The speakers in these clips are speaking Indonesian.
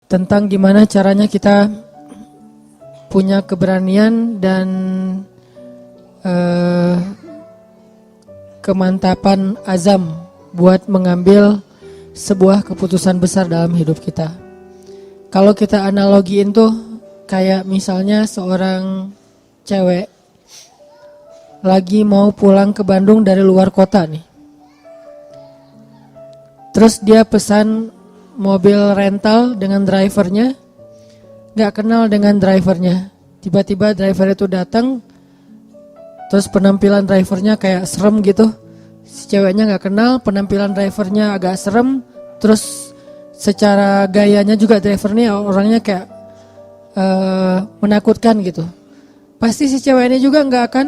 tentang gimana caranya kita punya keberanian dan kemantapan azam buat mengambil sebuah keputusan besar dalam hidup kita. Kalau kita analogiin tuh kayak misalnya seorang cewek lagi mau pulang ke Bandung dari luar kota nih. Terus dia pesan mobil rental dengan drivernya, gak kenal dengan drivernya. Tiba-tiba driver itu datang, terus penampilan drivernya kayak serem gitu. Si ceweknya gak kenal, penampilan drivernya agak serem, terus secara gayanya juga drivernya orangnya kayak menakutkan gitu. Pasti si cewek ini juga gak akan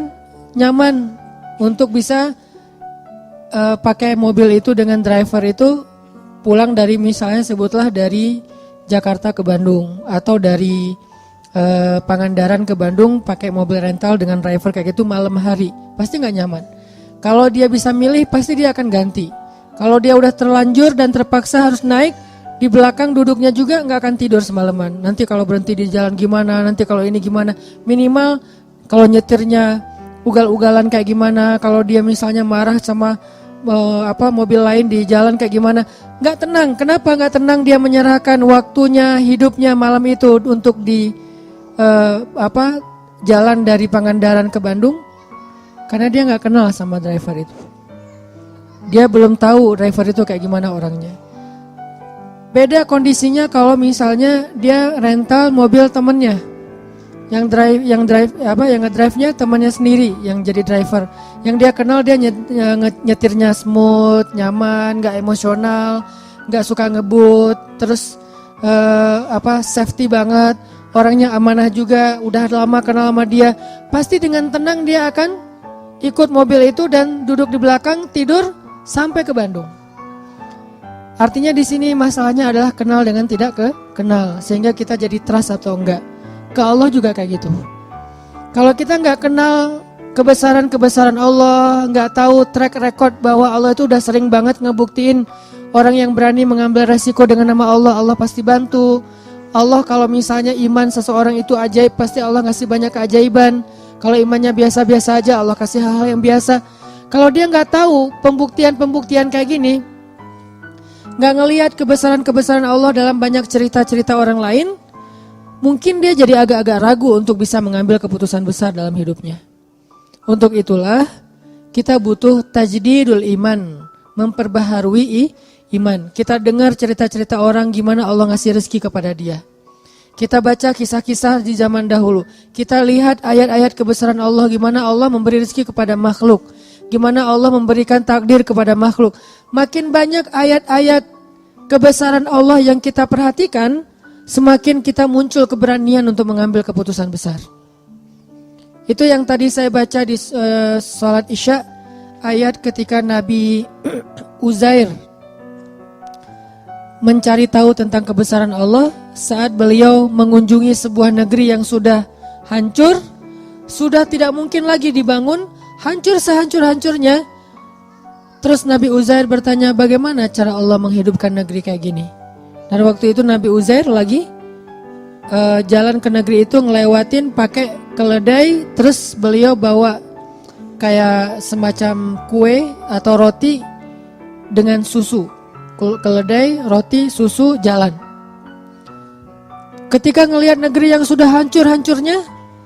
nyaman untuk bisa pakai mobil itu dengan driver itu pulang dari misalnya sebutlah dari Jakarta ke Bandung atau dari Pangandaran ke Bandung pakai mobil rental dengan driver kayak gitu malam hari, pasti nggak nyaman. Kalau dia bisa milih pasti dia akan ganti. Kalau dia udah terlanjur dan terpaksa harus naik, di belakang duduknya juga nggak akan tidur semalaman. Nanti kalau berhenti di jalan gimana, nanti kalau ini gimana, minimal kalau nyetirnya ugal-ugalan kayak gimana, kalau dia misalnya marah sama mobil lain di jalan kayak gimana, nggak tenang. Kenapa nggak tenang? Dia menyerahkan waktunya, hidupnya malam itu untuk di jalan dari Pangandaran ke Bandung, karena dia nggak kenal sama driver itu. Dia belum tahu driver itu kayak gimana orangnya. Beda kondisinya kalau misalnya dia rental mobil temennya. Yang ngedrive-nya temannya sendiri yang jadi driver. Yang dia kenal dia nyetirnya smooth, nyaman, gak emosional, gak suka ngebut, terus safety banget, orangnya amanah juga, udah lama kenal sama dia. Pasti dengan tenang dia akan ikut mobil itu dan duduk di belakang tidur sampai ke Bandung. Artinya di sini masalahnya adalah kenal dengan tidak kenal, sehingga kita jadi trust atau enggak. Ke Allah juga kayak gitu. Kalau kita nggak kenal kebesaran Allah, nggak tahu track record bahwa Allah itu udah sering banget ngebuktiin orang yang berani mengambil resiko dengan nama Allah, Allah pasti bantu. Allah kalau misalnya iman seseorang itu ajaib, pasti Allah ngasih banyak keajaiban. Kalau imannya biasa-biasa aja, Allah kasih hal-hal yang biasa. Kalau dia nggak tahu pembuktian kayak gini, nggak ngelihat kebesaran Allah dalam banyak cerita-cerita orang lain, mungkin dia jadi agak-agak ragu untuk bisa mengambil keputusan besar dalam hidupnya. Untuk itulah kita butuh tajdidul iman, memperbaharui iman. Kita dengar cerita-cerita orang gimana Allah ngasih rezeki kepada dia. Kita baca kisah-kisah di zaman dahulu. Kita lihat ayat-ayat kebesaran Allah, gimana Allah memberi rezeki kepada makhluk. Gimana Allah memberikan takdir kepada makhluk. Makin banyak ayat-ayat kebesaran Allah yang kita perhatikan, semakin kita muncul keberanian untuk mengambil keputusan besar. Itu yang tadi saya baca di sholat Isya, ayat ketika Nabi Uzair mencari tahu tentang kebesaran Allah saat beliau mengunjungi sebuah negeri yang sudah hancur, sudah tidak mungkin lagi dibangun, hancur sehancur-hancurnya. Terus Nabi Uzair bertanya, bagaimana cara Allah menghidupkan negeri kayak gini? Dan waktu itu Nabi Uzair lagi jalan ke negeri itu ngelewatin pakai keledai, terus beliau bawa kayak semacam kue atau roti dengan susu. Keledai, roti, susu, jalan. Ketika ngelihat negeri yang sudah hancur-hancurnya,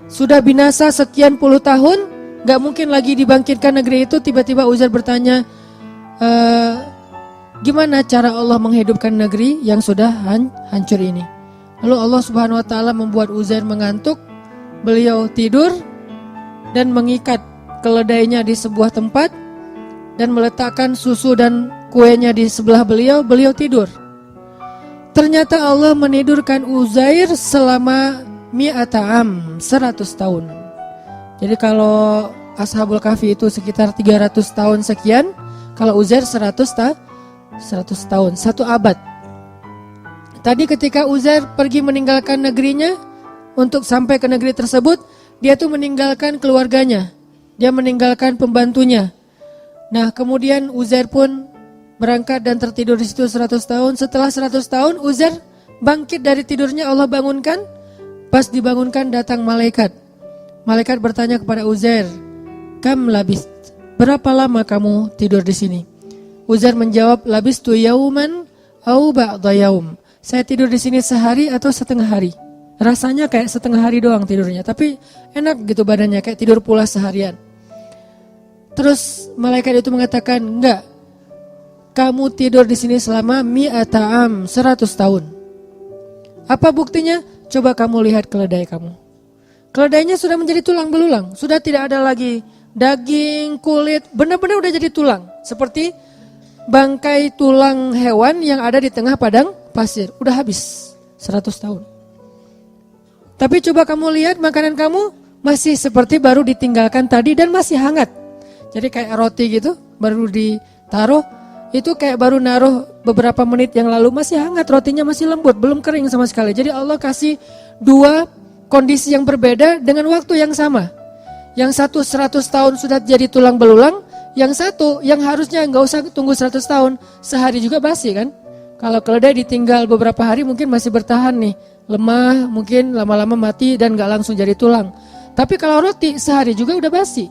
sudah binasa sekian puluh tahun, gak mungkin lagi dibangkitkan negeri itu, tiba-tiba Uzair bertanya, gimana cara Allah menghidupkan negeri yang sudah hancur ini? Lalu Allah Subhanahu wa taala membuat Uzair mengantuk, beliau tidur dan mengikat keledainya di sebuah tempat dan meletakkan susu dan kuenya di sebelah beliau, beliau tidur. Ternyata Allah menidurkan Uzair selama 100 tahun. Jadi kalau Ashabul Kahfi itu sekitar 300 tahun sekian, kalau Uzair 100 tahun, 1 abad. Tadi ketika Uzair pergi meninggalkan negerinya untuk sampai ke negeri tersebut, dia tuh meninggalkan keluarganya, dia meninggalkan pembantunya. Nah kemudian Uzair pun berangkat dan tertidur di situ 100 tahun. Setelah 100 tahun Uzair Bangkit dari tidurnya Allah bangunkan. Pas dibangunkan datang malaikat. Malaikat bertanya kepada Uzair, "Kam labist? Berapa lama kamu tidur di sini?" Uzair menjawab, "Labistu yauman au ba'da yaum." Saya tidur di sini sehari atau setengah hari. Rasanya kayak setengah hari doang tidurnya, tapi enak gitu badannya, kayak tidur pula seharian. Terus malaikat itu mengatakan, "Enggak. Kamu tidur di sini selama mi'ata am, 100 tahun." Apa buktinya? Coba kamu lihat keledai kamu. Keledainya sudah menjadi tulang belulang, sudah tidak ada lagi daging, kulit, benar-benar udah jadi tulang. Seperti bangkai tulang hewan yang ada di tengah padang pasir, udah habis 100 tahun. Tapi coba kamu lihat makanan kamu masih seperti baru ditinggalkan tadi dan masih hangat. Jadi kayak roti gitu, baru ditaruh, itu kayak baru naruh beberapa menit yang lalu, masih hangat, rotinya masih lembut, belum kering sama sekali. Jadi Allah kasih dua kondisi yang berbeda dengan waktu yang sama. Yang satu 100 tahun sudah jadi tulang belulang, yang satu yang harusnya nggak usah tunggu 100 tahun, sehari juga basi kan. Kalau keledai ditinggal beberapa hari mungkin masih bertahan nih, lemah, mungkin lama-lama mati dan nggak langsung jadi tulang. Tapi kalau roti sehari juga udah basi.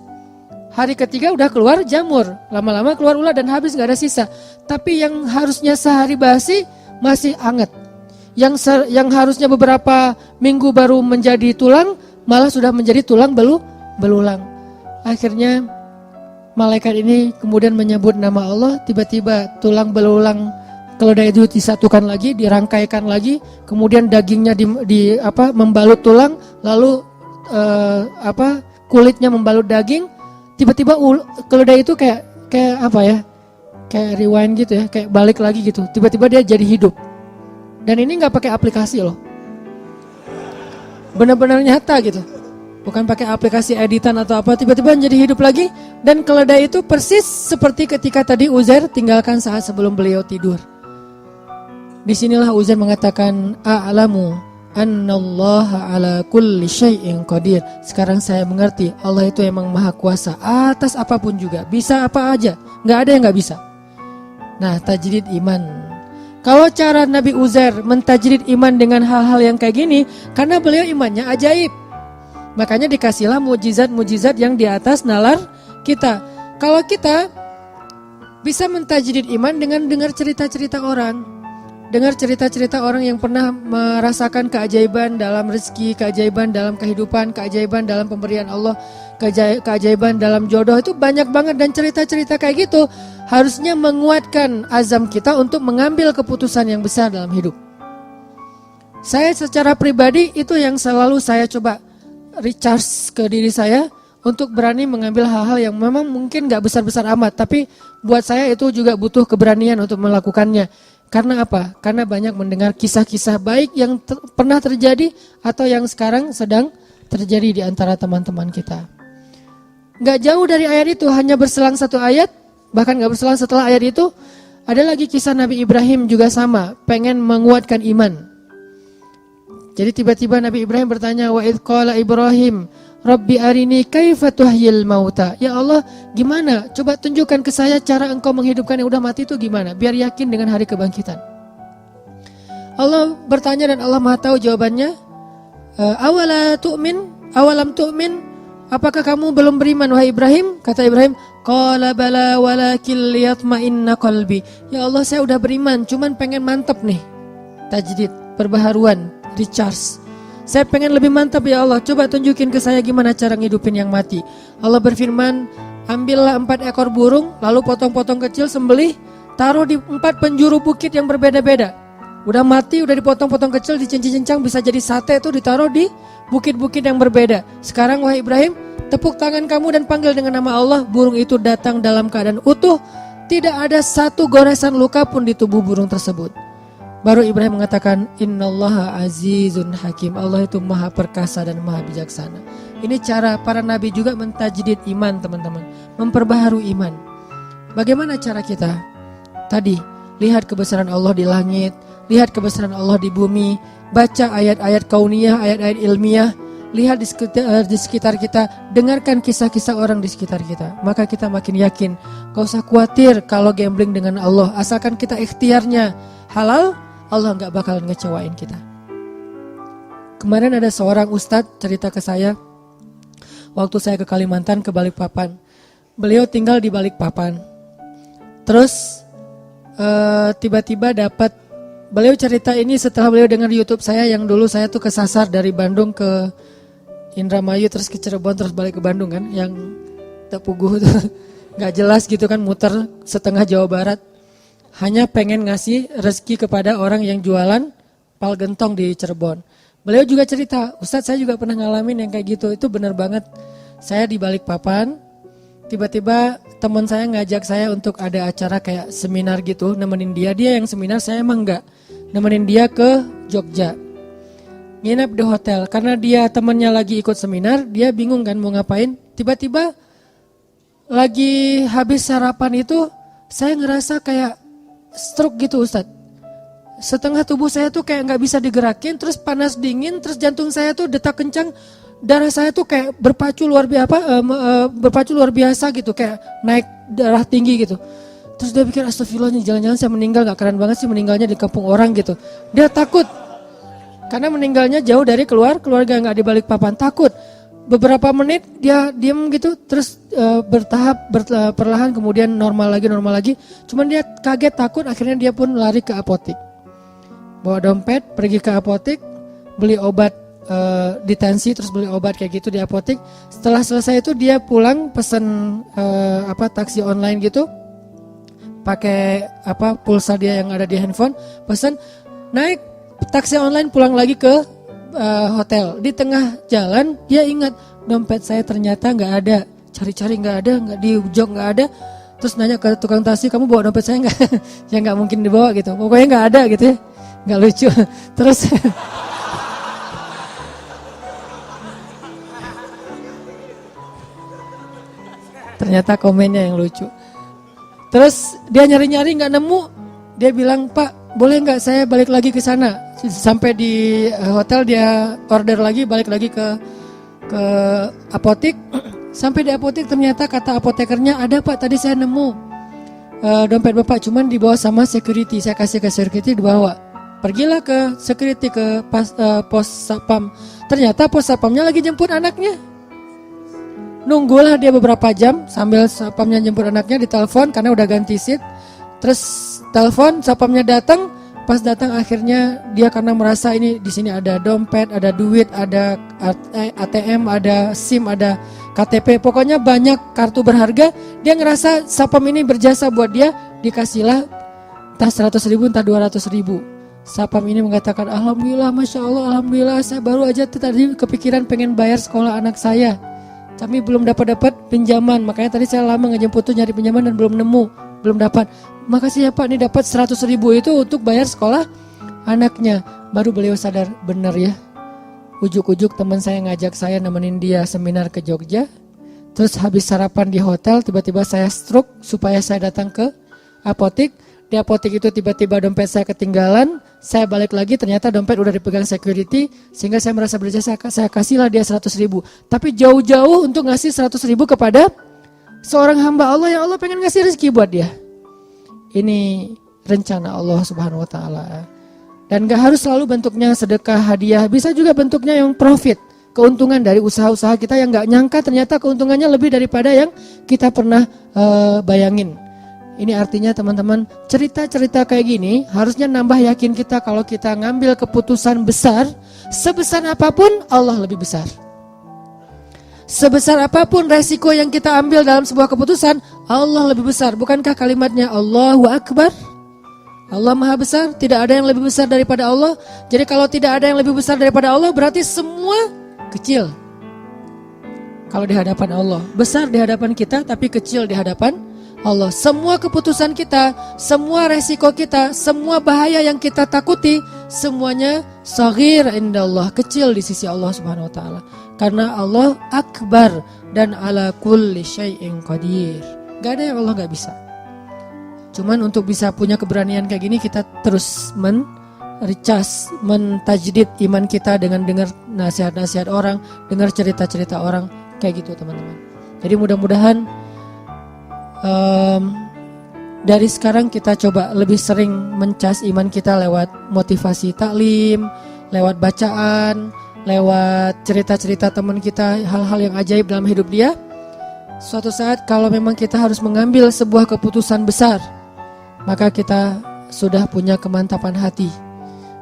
Hari ketiga udah keluar jamur, lama-lama keluar ulat dan habis gak ada sisa. Tapi yang harusnya sehari basi masih hangat. Yang harusnya beberapa minggu baru menjadi tulang, malah sudah menjadi tulang belulang. Akhirnya malaikat ini kemudian menyebut nama Allah, tiba-tiba tulang belulang keledai itu disatukan lagi, dirangkaikan lagi, kemudian dagingnya membalut tulang, lalu kulitnya membalut daging. Tiba-tiba keledai itu kayak apa ya, kayak rewind gitu ya, kayak balik lagi gitu. Tiba-tiba dia jadi hidup. Dan ini nggak pakai aplikasi loh, benar-benar nyata gitu, bukan pakai aplikasi editan atau apa. Tiba-tiba jadi hidup lagi. Dan keledai itu persis seperti ketika tadi Uzair tinggalkan saat sebelum beliau tidur. Disinilah Uzair mengatakan, "A'lamu annallaha ala kulli syai'in qadir." Sekarang saya mengerti Allah itu emang maha kuasa atas apapun juga, bisa apa aja, gak ada yang gak bisa. Nah, tajrid iman. Kalau cara Nabi Uzair mentajrid iman dengan hal-hal yang kayak gini, karena beliau imannya ajaib, makanya dikasihlah mujizat-mujizat yang di atas nalar kita. Kalau kita bisa mentajrid iman dengan dengar cerita-cerita orang, dengar cerita-cerita orang yang pernah merasakan keajaiban dalam rezeki, keajaiban dalam kehidupan, keajaiban dalam pemberian Allah, keajaiban dalam jodoh, itu banyak banget. Dan cerita-cerita kayak gitu harusnya menguatkan azam kita untuk mengambil keputusan yang besar dalam hidup. Saya secara pribadi itu yang selalu saya coba recharge ke diri saya untuk berani mengambil hal-hal yang memang mungkin gak besar-besar amat, tapi buat saya itu juga butuh keberanian untuk melakukannya. Karena apa? Karena banyak mendengar kisah-kisah baik yang pernah terjadi atau yang sekarang sedang terjadi di antara teman-teman kita. Gak jauh dari ayat itu, hanya berselang satu ayat, bahkan gak berselang setelah ayat itu, ada lagi kisah Nabi Ibrahim juga sama, pengen menguatkan iman. Jadi tiba-tiba Nabi Ibrahim bertanya, "Wa idh qala Ibrahim, Rabbi arini kaifa tuhyil mauta." Ya Allah, gimana? Coba tunjukkan ke saya cara engkau menghidupkan yang udah mati itu gimana, biar yakin dengan hari kebangkitan. Allah bertanya dan Allah Maha tahu jawabannya. Awalam tu'min? Apakah kamu belum beriman wahai Ibrahim? Kata Ibrahim, qala bala walakin liyatma'inna qalbi. Ya Allah, saya udah beriman, cuman pengen mantap nih. Tajdid, perbaharuan, recharge. Saya pengen lebih mantap ya Allah, coba tunjukin ke saya gimana cara ngidupin yang mati. Allah berfirman, ambillah 4 ekor burung, lalu potong-potong kecil, sembelih, taruh di 4 penjuru bukit yang berbeda-beda. Udah mati, udah dipotong-potong kecil, dicincang-cincang, bisa jadi sate itu ditaruh di bukit-bukit yang berbeda. Sekarang wahai Ibrahim, tepuk tangan kamu dan panggil dengan nama Allah. Burung itu datang dalam keadaan utuh, tidak ada satu goresan luka pun di tubuh burung tersebut. Baru Ibrahim mengatakan, Innallaha azizun hakim. Allah itu maha perkasa dan maha bijaksana. Ini cara para nabi juga mentajdid iman, teman-teman, memperbaharui iman. Bagaimana cara kita? Tadi, lihat kebesaran Allah di langit, lihat kebesaran Allah di bumi, baca ayat-ayat kauniyah, ayat-ayat ilmiah, lihat di sekitar kita, dengarkan kisah-kisah orang di sekitar kita. Maka kita makin yakin, gak usah khawatir kalau gambling dengan Allah, asalkan kita ikhtiarnya halal, Allah nggak bakalan ngecewain kita. Kemarin ada seorang ustadz cerita ke saya, waktu saya ke Kalimantan, ke Balikpapan. Beliau tinggal di Balikpapan. Terus tiba-tiba dapat, beliau cerita ini setelah beliau dengar YouTube saya yang dulu saya tuh kesasar dari Bandung ke Indramayu, terus ke Cirebon, terus balik ke Bandung kan, yang Tepuguh tuh nggak jelas gitu kan, muter setengah Jawa Barat. Hanya pengen ngasih rezeki kepada orang yang jualan pal gentong di Cirebon. Beliau juga cerita, Ustadz saya juga pernah ngalamin yang kayak gitu, itu benar banget. Saya di Balikpapan, tiba-tiba teman saya ngajak saya untuk ada acara kayak seminar gitu, nemenin dia yang seminar, saya emang enggak. Nemenin dia ke Jogja. Nginep di hotel, karena dia temannya lagi ikut seminar, dia bingung kan mau ngapain. Tiba-tiba lagi habis sarapan itu, saya ngerasa kayak stroke gitu Ustadz. Setengah tubuh saya tuh kayak nggak bisa digerakin, terus panas dingin, terus jantung saya tuh detak kencang, darah saya tuh kayak berpacu luar biasa gitu, kayak naik darah tinggi gitu. Terus dia pikir astagfirullah, jangan-jangan saya meninggal, nggak keren banget sih meninggalnya di kampung orang gitu. Dia takut karena meninggalnya jauh dari keluarga, nggak di Balikpapan, takut. Beberapa menit dia diam gitu, terus bertahap perlahan kemudian normal lagi. Cuman dia kaget, takut, akhirnya dia pun lari ke apotek. Bawa dompet, pergi ke apotek, beli obat ditensi, terus beli obat kayak gitu di apotek. Setelah selesai itu dia pulang pesen taksi online gitu, pakai pulsa dia yang ada di handphone, pesen, naik taksi online pulang lagi ke hotel. Di tengah jalan dia ingat dompet saya ternyata nggak ada, cari-cari nggak ada, nggak di jok nggak ada. Terus nanya ke tukang taksi, kamu bawa dompet saya nggak? Ya nggak mungkin dibawa gitu, pokoknya nggak ada gitu ya. Nggak lucu. Terus ternyata komennya yang lucu. Terus dia nyari-nyari nggak nemu, dia bilang, Pak boleh nggak saya balik lagi ke sana? Sampai di hotel dia order lagi, balik lagi ke apotek. Sampai di apotek ternyata kata apotekernya, ada Pak, tadi saya nemu dompet Bapak, cuman dibawa sama security. Saya kasih ke security, dibawa. Pergilah ke security, ke pos satpam. Ternyata pos satpamnya lagi jemput anaknya. Nunggulah dia beberapa jam sambil satpamnya jemput anaknya, ditelepon karena udah ganti seat. Terus telepon, satpamnya datang. Pas datang akhirnya dia karena merasa ini di sini ada dompet, ada duit, ada ATM, ada SIM, ada KTP, pokoknya banyak kartu berharga. Dia ngerasa satpam ini berjasa buat dia, dikasihlah entah 100.000 entah 200.000. Satpam ini mengatakan, alhamdulillah, masya Allah, alhamdulillah, saya baru aja tadi kepikiran pengen bayar sekolah anak saya, tapi belum dapat pinjaman, makanya tadi saya lama ngejemput tuh nyari pinjaman dan belum nemu, belum dapat. Makasih ya Pak, ini dapat 100.000 itu untuk bayar sekolah anaknya. Baru beliau sadar, benar ya, ujuk-ujuk teman saya ngajak saya nemenin dia seminar ke Jogja. Terus habis sarapan di hotel, tiba-tiba saya stroke supaya saya datang ke apotek. Di apotek itu tiba-tiba dompet saya ketinggalan. Saya balik lagi, ternyata dompet udah dipegang security. Sehingga saya merasa berjasa, saya kasihlah dia 100.000. Tapi jauh-jauh untuk ngasih 100.000 kepada seorang hamba Allah yang Allah pengen ngasih rezeki buat dia. Ini rencana Allah Subhanahu Wa Taala. Dan gak harus selalu bentuknya sedekah, hadiah. Bisa juga bentuknya yang profit, keuntungan dari usaha-usaha kita yang gak nyangka ternyata keuntungannya lebih daripada yang kita pernah bayangin. Ini artinya teman-teman, cerita-cerita kayak gini harusnya nambah yakin kita kalau kita ngambil keputusan besar, sebesar apapun Allah lebih besar. Sebesar apapun resiko yang kita ambil dalam sebuah keputusan, Allah lebih besar. Bukankah kalimatnya Allahu Akbar? Allah Maha Besar, tidak ada yang lebih besar daripada Allah. Jadi kalau tidak ada yang lebih besar daripada Allah, berarti semua kecil kalau di hadapan Allah. Besar di hadapan kita, tapi kecil di hadapan Allah. Semua keputusan kita, semua resiko kita, semua bahaya yang kita takuti, semuanya saghir indallah, kecil di sisi Allah Subhanahu Wa Taala. Karena Allah Akbar dan ala kulli syai'in qadir. Gak ada yang Allah gak bisa. Cuman untuk bisa punya keberanian kayak gini, kita terus mentajdid iman kita dengan dengar nasihat-nasihat orang, dengar cerita-cerita orang, kayak gitu teman-teman. Jadi mudah-mudahan dari sekarang kita coba lebih sering mencas iman kita lewat motivasi taklim, lewat bacaan, lewat cerita-cerita teman kita, hal-hal yang ajaib dalam hidup dia. Suatu saat kalau memang kita harus mengambil sebuah keputusan besar, maka kita sudah punya kemantapan hati,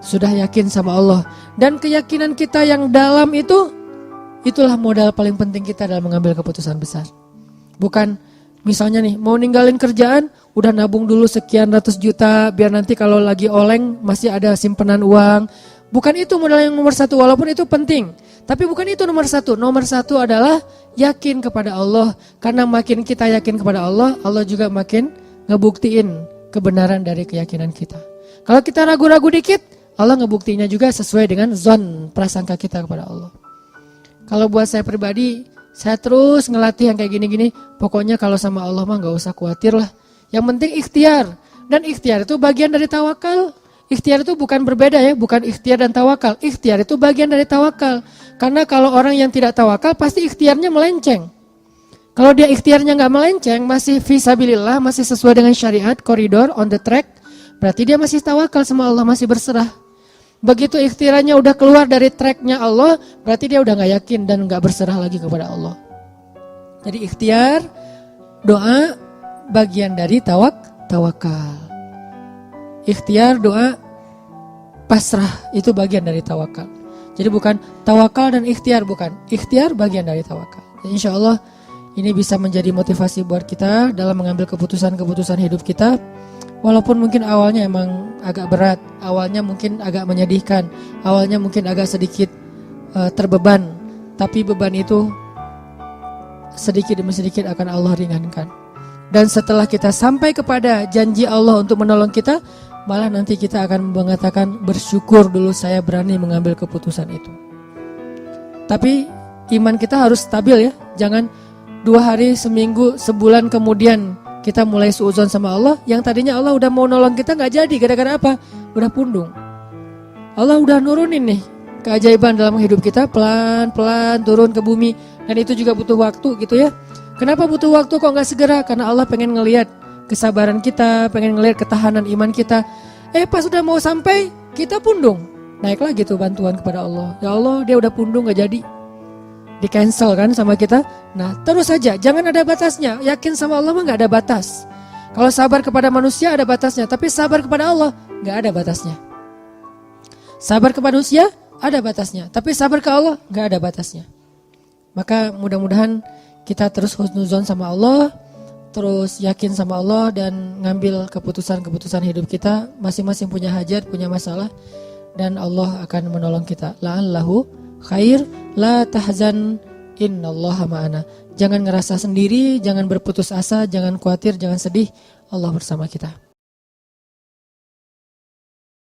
sudah yakin sama Allah. Dan keyakinan kita yang dalam itulah modal paling penting kita dalam mengambil keputusan besar. Bukan misalnya nih, mau ninggalin kerjaan, udah nabung dulu sekian ratus juta, biar nanti kalau lagi oleng masih ada simpanan uang. Bukan itu modal yang nomor satu, walaupun itu penting. Tapi bukan itu nomor satu. Nomor satu adalah yakin kepada Allah. Karena makin kita yakin kepada Allah, Allah juga makin ngebuktiin kebenaran dari keyakinan kita. Kalau kita ragu-ragu dikit, Allah ngebuktinya juga sesuai dengan zon prasangka kita kepada Allah. Kalau buat saya pribadi, saya terus ngelatih yang kayak gini-gini. Pokoknya kalau sama Allah mah gak usah khawatir lah. Yang penting ikhtiar. Dan ikhtiar itu bagian dari tawakal. Ikhtiar itu bukan berbeda ya, bukan ikhtiar dan tawakal. Ikhtiar itu bagian dari tawakal. Karena kalau orang yang tidak tawakal pasti ikhtiarnya melenceng. Kalau dia ikhtiarnya gak melenceng, masih fisabilillah, masih sesuai dengan syariat, koridor, on the track, berarti dia masih tawakal sama Allah, masih berserah. Begitu ikhtiarnya udah keluar dari tracknya Allah, berarti dia udah gak yakin dan gak berserah lagi kepada Allah. Jadi ikhtiar, doa, bagian dari tawakal. Ikhtiar, doa, pasrah, itu bagian dari tawakal. Jadi bukan tawakal dan ikhtiar, bukan. Ikhtiar bagian dari tawakal. Insya Allah ini bisa menjadi motivasi buat kita dalam mengambil keputusan-keputusan hidup kita. Walaupun mungkin awalnya emang agak berat, awalnya mungkin agak menyedihkan, awalnya mungkin agak sedikit terbeban, tapi beban itu sedikit demi sedikit akan Allah ringankan. Dan setelah kita sampai kepada janji Allah untuk menolong kita, malah nanti kita akan mengatakan bersyukur dulu saya berani mengambil keputusan itu. Tapi iman kita harus stabil ya, jangan 2 hari, seminggu, sebulan kemudian kita mulai suudzon sama Allah, yang tadinya Allah udah mau nolong kita gak jadi, gara-gara apa? Udah pundung. Allah udah nurunin nih keajaiban dalam hidup kita, pelan-pelan turun ke bumi. Dan itu juga butuh waktu gitu ya. Kenapa butuh waktu kok gak segera? Karena Allah pengen ngelihat kesabaran kita, pengen ngelihat ketahanan iman kita. Pas udah mau sampai, kita pundung. Naik lagi tuh bantuan kepada Allah. Ya Allah, dia udah pundung gak jadi. Di cancel kan sama kita. Nah terus saja, jangan ada batasnya. Yakin sama Allah mah gak ada batas. Kalau sabar kepada manusia ada batasnya, tapi sabar kepada Allah gak ada batasnya. Sabar kepada manusia ada batasnya, tapi sabar ke Allah gak ada batasnya. Maka mudah-mudahan kita terus husnuzon sama Allah, terus yakin sama Allah, dan ngambil keputusan-keputusan hidup kita. Masing-masing punya hajat, punya masalah, dan Allah akan menolong kita. La'allahu khair, la tahzan, innallaha ma'ana. Jangan ngerasa sendiri, jangan berputus asa, jangan khawatir, jangan sedih. Allah bersama kita.